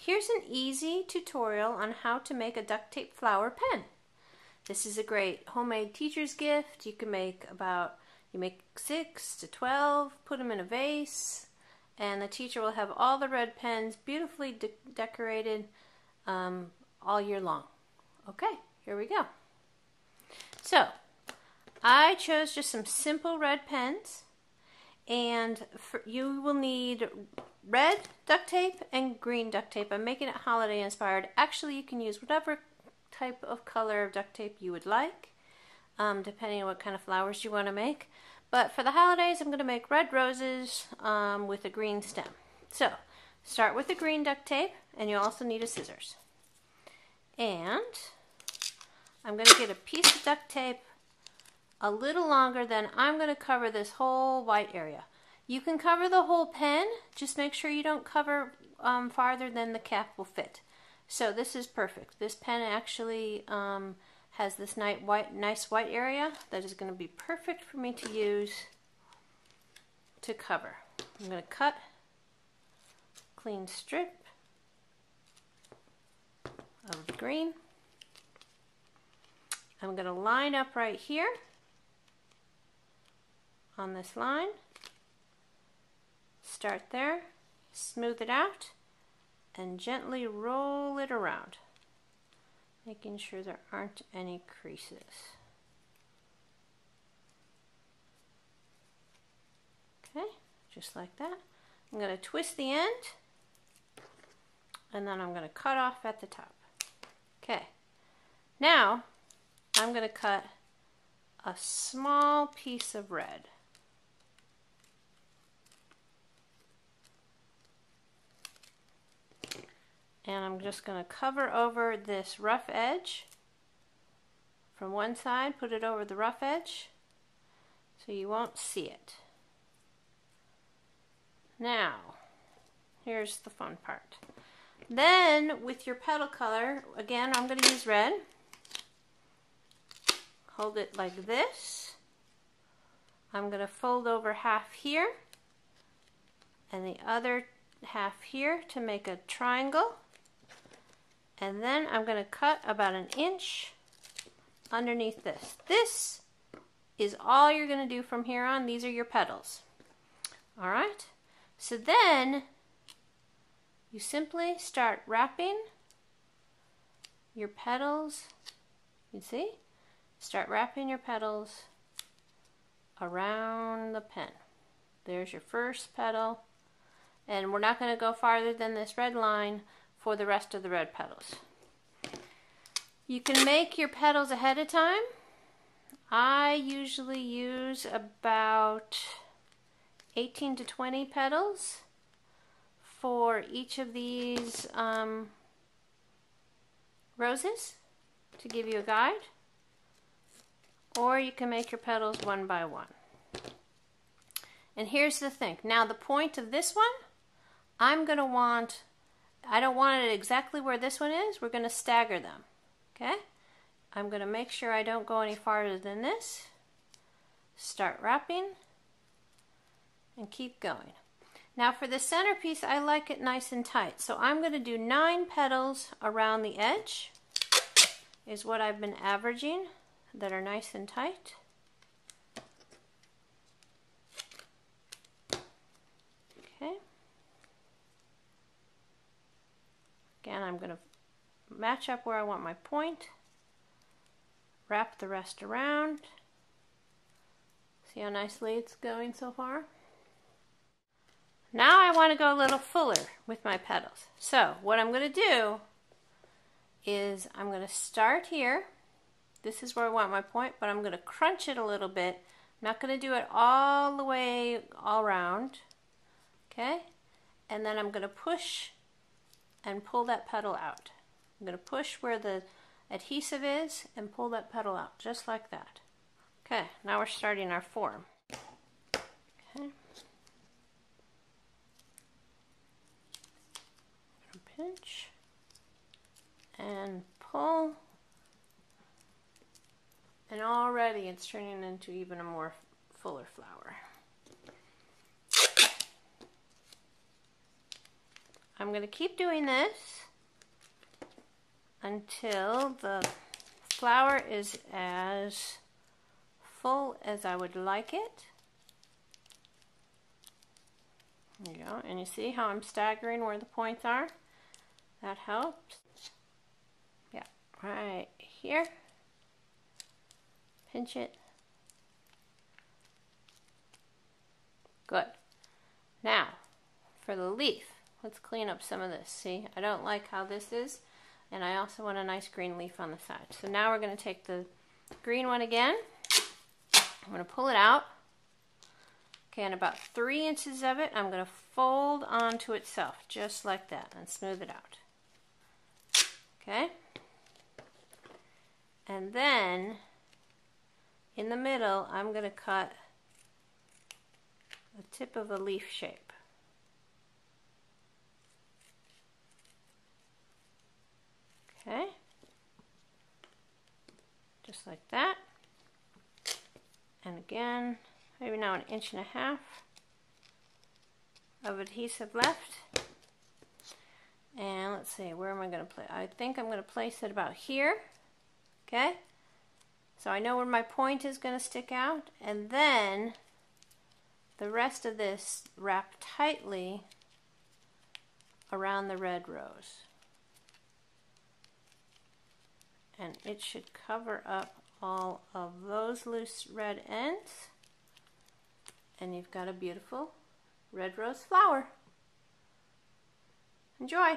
here's an easy tutorial on how to make a duct tape flower pen. This is a great homemade teacher's gift. You can make you make 6 to 12, put them in a vase, and the teacher will have all the red pens beautifully decorated all year long. Okay, here we go. So, I chose just some simple red pens, and you will need red duct tape and green duct tape. I'm making it holiday inspired. Actually, you can use whatever type of color of duct tape you would like, depending on what kind of flowers you want to make. But for the holidays, I'm going to make red roses with a green stem. So, start with the green duct tape, and you also need a scissors. And I'm going to get a piece of duct tape a little longer than I'm going to cover this whole white area. You can cover the whole pen, just make sure you don't cover farther than the cap will fit. So this is perfect. This pen actually has this nice white area that is going to be perfect for me to use to cover. I'm going to cut a clean strip of the green. I'm going to line up right here on this line. Start there, smooth it out, and gently roll it around, making sure there aren't any creases. Okay, just like that. I'm going to twist the end, and then I'm going to cut off at the top. Okay, now I'm going to cut a small piece of red. And I'm just going to cover over this rough edge from one side, put it over the rough edge so you won't see it. Now, here's the fun part. Then, with your petal color, again, I'm going to use red. Hold it like this. I'm going to fold over half here and the other half here to make a triangle. And then I'm going to cut about 1 inch underneath this. This is all you're going to do from here on. These are your petals. Alright? So then you simply start wrapping your petals. You see? Start wrapping your petals around the pen. There's your first petal. And we're not going to go farther than this red line for the rest of the red petals. You can make your petals ahead of time. I usually use about 18 to 20 petals for each of these roses to give you a guide. Or you can make your petals one by one. And here's the thing. Now the point of this one, I don't want it exactly where this one is. We're going to stagger them. Okay? I'm going to make sure I don't go any farther than this. Start wrapping and keep going. Now for the centerpiece, I like it nice and tight. So I'm going to do 9 petals around the edge is what I've been averaging that are nice and tight. Okay. Again, I'm going to match up where I want my point. Wrap the rest around. See how nicely it's going so far? Now I want to go a little fuller with my petals. So what I'm going to do is I'm going to start here. This is where I want my point, but I'm going to crunch it a little bit. I'm not going to do it all the way all around. Okay? And then I'm going to push and pull that petal out. I'm going to push where the adhesive is and pull that petal out, just like that. Okay, now we're starting our form. Okay. Pinch and pull. And already it's turning into even a more fuller flower. I'm going to keep doing this until the flower is as full as I would like it. There you go. And you see how I'm staggering where the points are? That helps. Yeah, right here. Pinch it. Good. Now, for the leaf, let's clean up some of this. See, I don't like how this is, and I also want a nice green leaf on the side. So now we're going to take the green one again. I'm going to pull it out. Okay, and about 3 inches of it, I'm going to fold onto itself, just like that, and smooth it out. Okay? And then, in the middle, I'm going to cut the tip of a leaf shape. Okay? Just like that. And again, maybe now 1.5 inches of adhesive left. And let's see, where am I going to place? I think I'm going to place it about here. Okay? So I know where my point is going to stick out. And then the rest of this wrap tightly around the red rose. And it should cover up all of those loose red ends. And you've got a beautiful red rose flower. Enjoy!